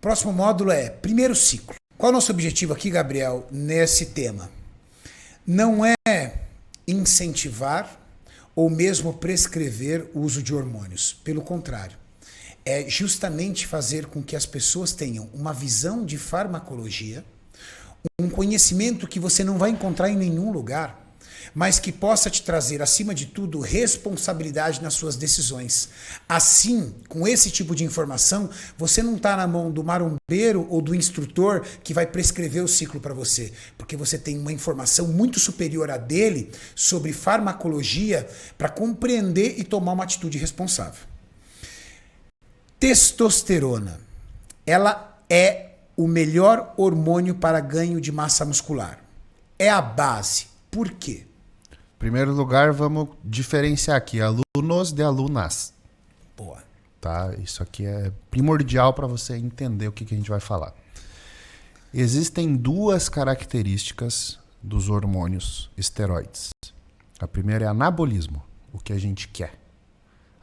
Próximo módulo é primeiro ciclo. Qual é o nosso objetivo aqui, Gabriel, nesse tema? Não é incentivar ou mesmo prescrever o uso de hormônios. Pelo contrário, é justamente fazer com que as pessoas tenham uma visão de farmacologia, um conhecimento que você não vai encontrar em nenhum lugar, mas que possa te trazer, acima de tudo, responsabilidade nas suas decisões. Assim, com esse tipo de informação, você não está na mão do marombeiro ou do instrutor que vai prescrever o ciclo para você, porque você tem uma informação muito superior à dele sobre farmacologia para compreender e tomar uma atitude responsável. Testosterona. Ela é o melhor hormônio para ganho de massa muscular. É a base. Por quê? Em primeiro lugar, vamos diferenciar aqui alunos de alunas. Boa. Tá? Isso aqui é primordial para você entender o que a gente vai falar. Existem duas características dos hormônios esteroides. A primeira é anabolismo, o que a gente quer.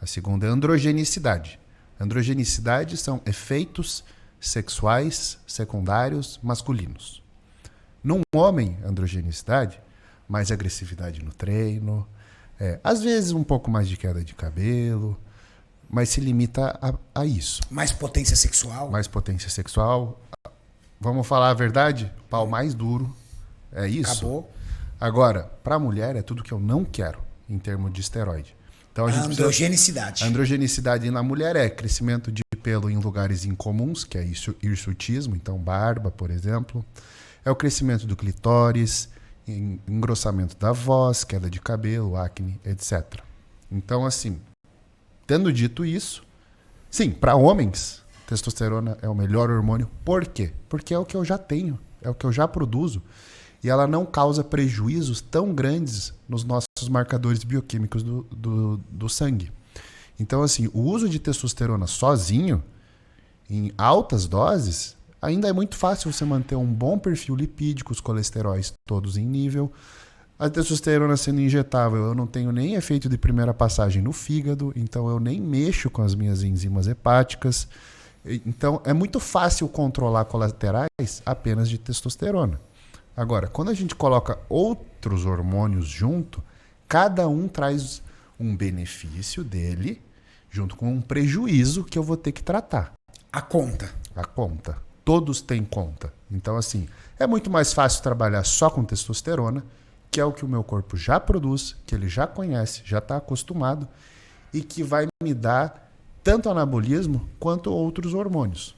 A segunda é androgenicidade. Androgenicidade são efeitos sexuais secundários masculinos. Num homem, androgenicidade, mais agressividade no treino, às vezes um pouco mais de queda de cabelo, mas se limita a isso. Mais potência sexual. Mais potência sexual. Vamos falar a verdade? Pau mais duro. É isso. Acabou. Agora, para a mulher é tudo que eu não quero em termos de esteroide. Então, a androgenicidade. A androgenicidade na mulher é crescimento de pelo em lugares incomuns, que é hirsutismo, então barba, por exemplo. É o crescimento do clitóris, engrossamento da voz, queda de cabelo, acne, etc. Então, assim, tendo dito isso, sim, para homens, testosterona é o melhor hormônio. Por quê? Porque é o que eu já tenho, é o que eu já produzo. E ela não causa prejuízos tão grandes nos nossos marcadores bioquímicos do sangue. Então, assim, o uso de testosterona sozinho, em altas doses, ainda é muito fácil você manter um bom perfil lipídico, os colesteróis todos em nível. A testosterona sendo injetável, eu não tenho nem efeito de primeira passagem no fígado, então eu nem mexo com as minhas enzimas hepáticas. Então, é muito fácil controlar colaterais apenas de testosterona. Agora, quando a gente coloca outros hormônios junto, cada um traz um benefício dele, junto com um prejuízo que eu vou ter que tratar. A conta. A conta. Todos têm conta. Então, assim, é muito mais fácil trabalhar só com testosterona, que é o que o meu corpo já produz, que ele já conhece, já está acostumado, e que vai me dar tanto anabolismo quanto outros hormônios.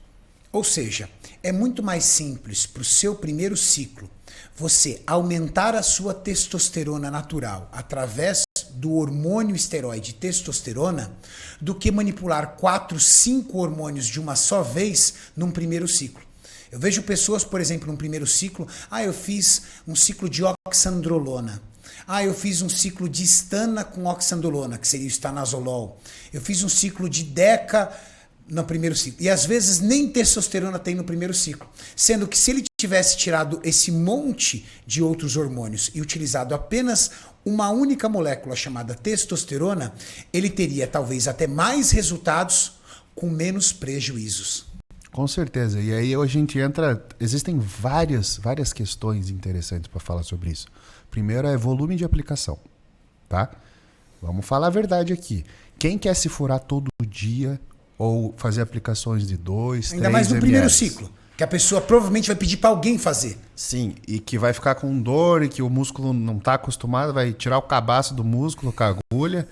Ou seja, é muito mais simples para o seu primeiro ciclo você aumentar a sua testosterona natural através do hormônio esteroide testosterona do que manipular 4, 5 hormônios de uma só vez num primeiro ciclo. Eu vejo pessoas, por exemplo, num primeiro ciclo, eu fiz um ciclo de oxandrolona. Eu fiz um ciclo de estana com oxandrolona, que seria o estanazolol. Eu fiz um ciclo de deca no primeiro ciclo. E às vezes nem testosterona tem no primeiro ciclo. Sendo que se ele tivesse tirado esse monte de outros hormônios e utilizado apenas uma única molécula chamada testosterona, ele teria talvez até mais resultados com menos prejuízos. Com certeza. E aí a gente entra... Existem várias questões interessantes para falar sobre isso. Primeiro é volume de aplicação. Tá? Vamos falar a verdade aqui. Quem quer se furar todo dia ou fazer aplicações de 2, 3 Ainda mais no primeiro ciclo, que a pessoa provavelmente vai pedir para alguém fazer. Sim, e que vai ficar com dor e que o músculo não está acostumado, vai tirar o cabaço do músculo com a agulha.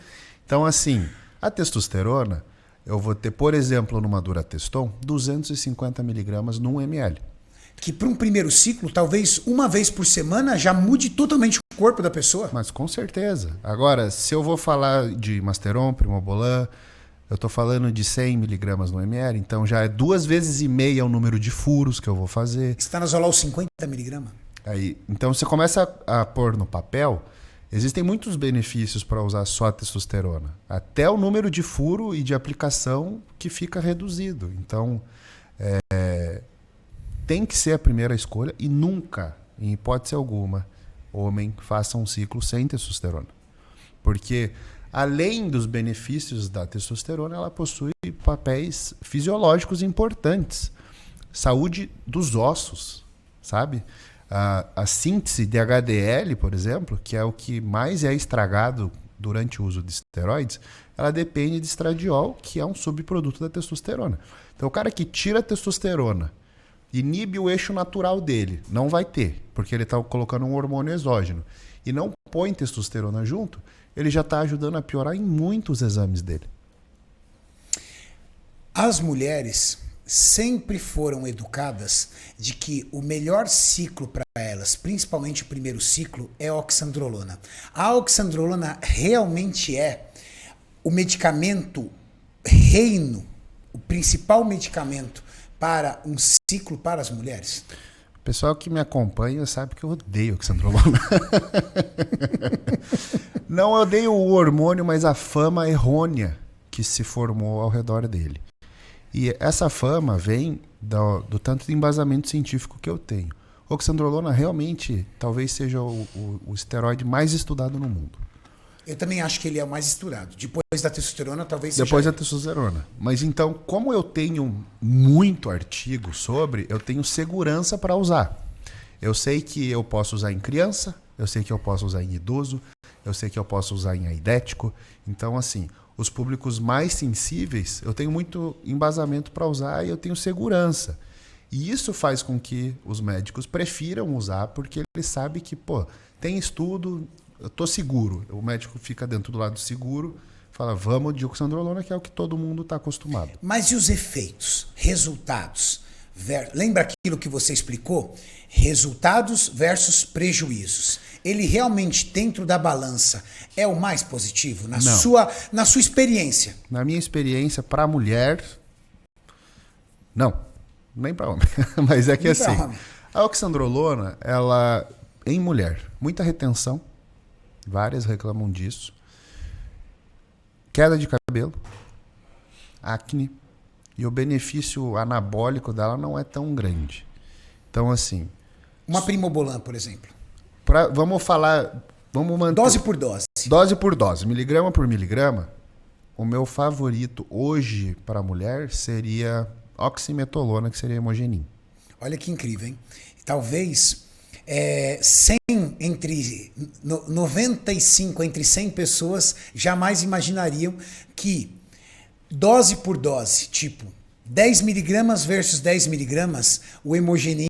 Então, assim, a testosterona, eu vou ter, por exemplo, numa Durateston, 250 miligramas num ml. Que para um primeiro ciclo, talvez uma vez por semana já mude totalmente o corpo da pessoa. Mas com certeza. Agora, se eu vou falar de Masteron, Primobolan, eu estou falando de 100 miligramas no ml, então já é 2,5 vezes o número de furos que eu vou fazer. Estanazolol 50 miligramas. Aí, então você começa a pôr no papel, existem muitos benefícios para usar só a testosterona. Até o número de furo e de aplicação que fica reduzido. Então, tem que ser a primeira escolha e nunca, em hipótese alguma, homem faça um ciclo sem testosterona. Porque além dos benefícios da testosterona, ela possui papéis fisiológicos importantes. saúde dos ossos, sabe? A síntese de HDL, por exemplo, que é o que mais é estragado durante o uso de esteroides, ela depende de estradiol, que é um subproduto da testosterona. Então, o cara que tira a testosterona, inibe o eixo natural dele, não vai ter, porque ele está colocando um hormônio exógeno, e não põe testosterona junto, ele já está ajudando a piorar em muitos exames dele. As mulheres sempre foram educadas de que o melhor ciclo para elas, principalmente o primeiro ciclo, é a oxandrolona. A oxandrolona realmente é o medicamento reino, o principal medicamento para um ciclo para as mulheres? O pessoal que me acompanha sabe que eu odeio oxandrolona. Não odeio o hormônio, mas a fama errônea que se formou ao redor dele. E essa fama vem do tanto de embasamento científico que eu tenho. Oxandrolona realmente talvez seja o esteroide mais estudado no mundo. Eu também acho que ele é o mais estudado. Depois da testosterona, talvez seja. Depois da testosterona. Mas então, como eu tenho muito artigo sobre, eu tenho segurança para usar. Eu sei que eu posso usar em criança, eu sei que eu posso usar em idoso, eu sei que eu posso usar em aidético. Então, assim, os públicos mais sensíveis, eu tenho muito embasamento para usar e eu tenho segurança. E isso faz com que os médicos prefiram usar, porque eles sabem que, tem estudo, eu estou seguro. O médico fica dentro do lado seguro, fala, vamos de oxandrolona, que é o que todo mundo está acostumado. Mas e os efeitos, resultados? Lembra aquilo que você explicou? Resultados versus prejuízos. Ele realmente, dentro da balança, é o mais positivo? Na sua experiência? Na minha experiência, para mulher, não. Nem para homem. Mas é que assim, a oxandrolona, ela, em mulher, muita retenção, várias reclamam disso, queda de cabelo, acne, e o benefício anabólico dela não é tão grande. Então, assim... Uma Primobolan, por exemplo. Vamos manter... Dose por dose. Dose por dose, miligrama por miligrama. O meu favorito hoje para a mulher seria oximetolona, que seria hemogenin. Olha que incrível, hein? Talvez 95 entre 100 pessoas jamais imaginariam que dose por dose, tipo 10 miligramas versus 10 miligramas, o hemogenin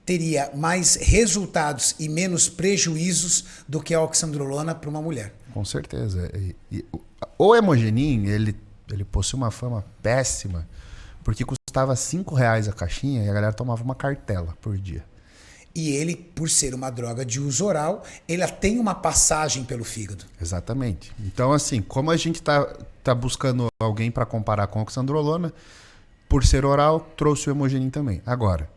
teria mais resultados e menos prejuízos do que a oxandrolona para uma mulher. Com certeza. O hemogenin, ele possui uma fama péssima, porque custava R$5 a caixinha e a galera tomava uma cartela por dia. E ele, por ser uma droga de uso oral, ele tem uma passagem pelo fígado. Exatamente. Então, assim, como a gente tá buscando alguém para comparar com a oxandrolona, por ser oral, trouxe o hemogenin também. Agora,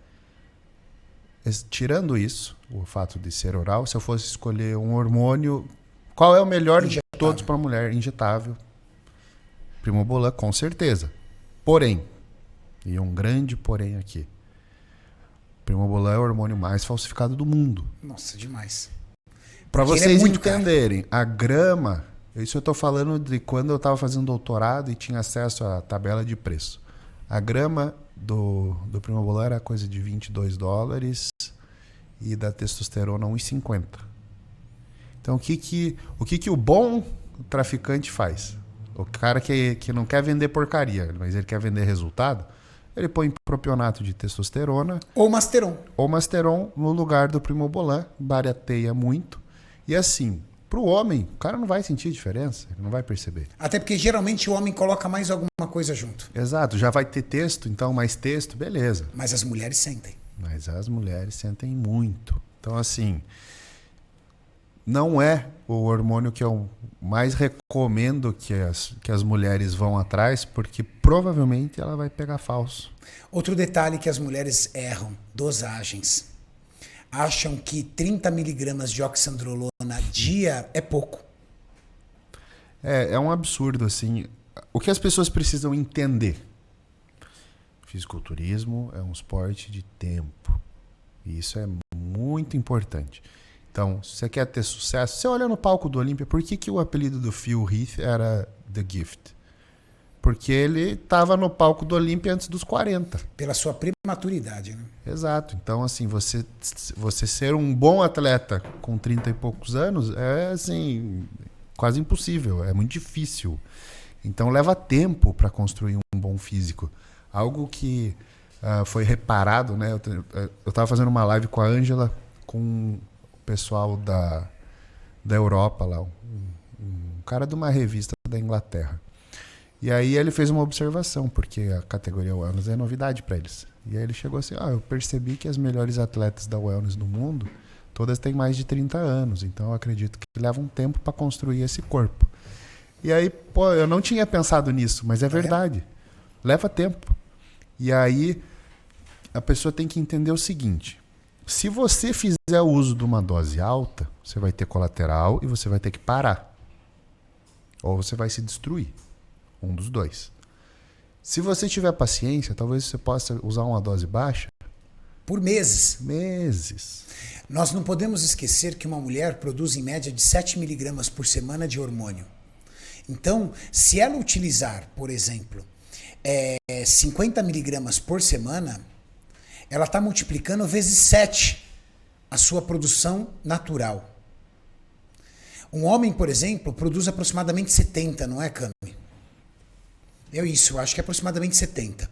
tirando isso, o fato de ser oral, se eu fosse escolher um hormônio, qual é o melhor de todos para mulher? Injetável. Primobolan, com certeza. Porém, e um grande porém aqui, Primobolan é o hormônio mais falsificado do mundo. Nossa, demais. Para vocês entenderem, a grama, isso eu estou falando de quando eu estava fazendo doutorado e tinha acesso à tabela de preço. A grama do Primobolan era coisa de $22 e da testosterona R$1,50. Então o que o bom traficante faz? O cara que não quer vender porcaria, mas ele quer vender resultado, ele põe propionato de testosterona ou masteron no lugar do Primobolan, barateia muito. E assim, para o homem, o cara não vai sentir diferença, ele não vai perceber. Até porque geralmente o homem coloca mais alguma coisa junto. Exato, já vai ter texto, então mais texto, beleza. Mas as mulheres sentem. Mas as mulheres sentem muito. Então assim, não é o hormônio que eu mais recomendo que as mulheres vão atrás, porque provavelmente ela vai pegar falso. Outro detalhe que as mulheres erram, dosagens. Acham que 30 miligramas de oxandrolona dia é pouco. É um absurdo, assim. O que as pessoas precisam entender? Fisiculturismo é um esporte de tempo. E isso é muito importante. Então, se você quer ter sucesso, você olha no palco do Olímpia, por que o apelido do Phil Heath era The Gift? Porque ele estava no palco do Olímpia antes dos 40. Pela sua prematuridade, né? Exato. Então, assim, você ser um bom atleta com 30 e poucos anos é, assim, quase impossível. É muito difícil. Então, leva tempo para construir um bom físico. Algo que foi reparado, né? Eu estava fazendo uma live com a Ângela, com o pessoal da Europa lá, um cara de uma revista da Inglaterra. E aí ele fez uma observação, porque a categoria Wellness é novidade para eles. E aí ele chegou assim, eu percebi que as melhores atletas da Wellness do mundo, todas têm mais de 30 anos, então eu acredito que leva um tempo para construir esse corpo. E aí, eu não tinha pensado nisso, mas é verdade. Leva tempo. E aí a pessoa tem que entender o seguinte, se você fizer uso de uma dose alta, você vai ter colateral e você vai ter que parar. Ou você vai se destruir. Um dos dois. Se você tiver paciência, talvez você possa usar uma dose baixa. Por meses. Meses. Nós não podemos esquecer que uma mulher produz em média de 7 miligramas por semana de hormônio. Então, se ela utilizar, por exemplo, 50 miligramas por semana, ela está multiplicando vezes 7 a sua produção natural. Um homem, por exemplo, produz aproximadamente 70, não é, Cami? Eu acho que é aproximadamente 70.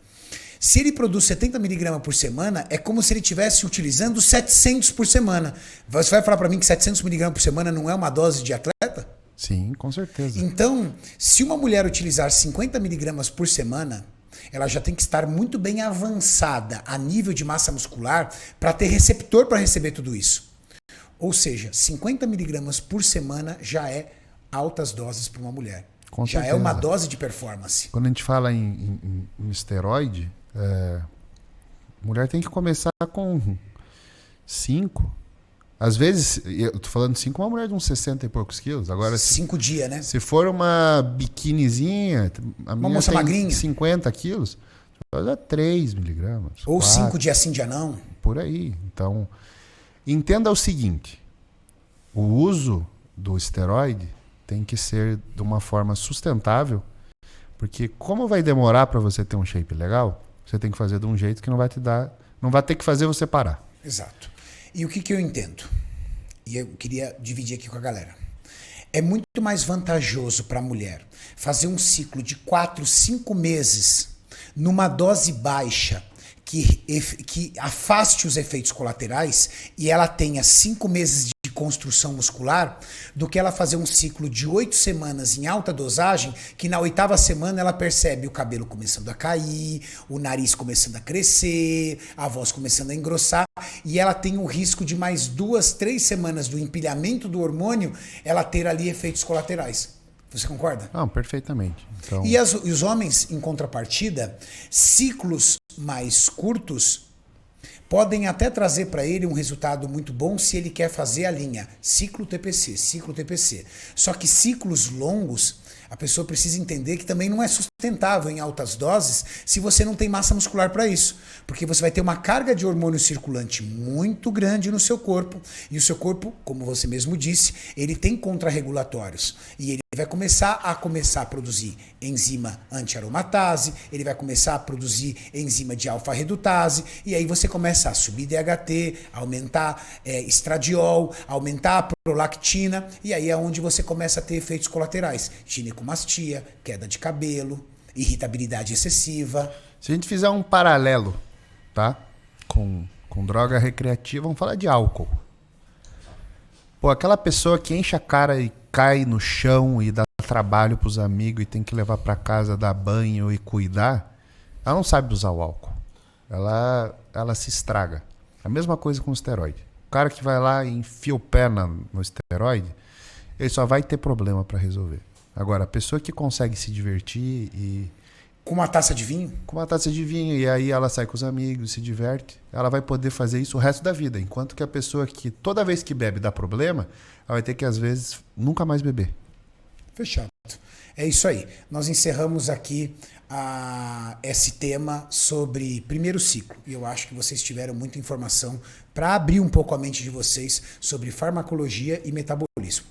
Se ele produz 70 miligramas por semana, é como se ele estivesse utilizando 700 por semana. Você vai falar para mim que 700 miligramas por semana não é uma dose de atleta? Sim, com certeza. Então, se uma mulher utilizar 50 miligramas por semana, ela já tem que estar muito bem avançada a nível de massa muscular para ter receptor para receber tudo isso. Ou seja, 50 miligramas por semana já é altas doses para uma mulher. Com já certeza. É uma dose de performance. Quando a gente fala em esteroide, a mulher tem que começar com 5. Às vezes, eu tô falando 5, uma mulher de uns 60 e poucos quilos. Agora, 5 dias, né? Se for uma biquinizinha, uma moça magrinha, 50 quilos, vai dar 3 miligramas. Ou 5 dias sim, dia não. Por aí. Então, entenda o seguinte, o uso do esteroide tem que ser de uma forma sustentável, porque como vai demorar para você ter um shape legal, você tem que fazer de um jeito que não vai ter que fazer você parar. Exato. E o que eu entendo? E eu queria dividir aqui com a galera. É muito mais vantajoso para a mulher fazer um ciclo de 4, 5 meses numa dose baixa que afaste os efeitos colaterais e ela tenha 5 meses de construção muscular, do que ela fazer um ciclo de 8 semanas em alta dosagem, que na 8ª semana ela percebe o cabelo começando a cair, o nariz começando a crescer, a voz começando a engrossar, e ela tem o risco de mais 2, 3 semanas do empilhamento do hormônio, ela ter ali efeitos colaterais. Você concorda? Não, perfeitamente. Então... E os homens, em contrapartida, ciclos mais curtos podem até trazer para ele um resultado muito bom se ele quer fazer a linha ciclo TPC, ciclo TPC. Só que ciclos longos, a pessoa precisa entender que também não é sustentável em altas doses se você não tem massa muscular para isso. Porque você vai ter uma carga de hormônio circulante muito grande no seu corpo. E o seu corpo, como você mesmo disse, ele tem contrarregulatórios. E ele vai começar a produzir enzima anti-aromatase, ele vai começar a produzir enzima de alfa-redutase, e aí você começa a subir DHT, aumentar estradiol, aumentar a prolactina, e aí é onde você começa a ter efeitos colaterais. Ginecomastia, queda de cabelo, irritabilidade excessiva. Se a gente fizer um paralelo, tá? Com droga recreativa, vamos falar de álcool. Pô, aquela pessoa que enche a cara e cai no chão e dá trabalho pros amigos e tem que levar para casa, dar banho e cuidar, ela não sabe usar o álcool. Ela se estraga. A mesma coisa com o esteroide. O cara que vai lá e enfia o pé no esteroide, ele só vai ter problema para resolver. Agora, a pessoa que consegue se divertir e... Com uma taça de vinho? Com uma taça de vinho, e aí ela sai com os amigos, se diverte, ela vai poder fazer isso o resto da vida. Enquanto que a pessoa que toda vez que bebe dá problema, ela vai ter que, às vezes, nunca mais beber. Fechado. É isso aí. Nós encerramos aqui esse tema sobre primeiro ciclo. E eu acho que vocês tiveram muita informação para abrir um pouco a mente de vocês sobre farmacologia e metabolismo.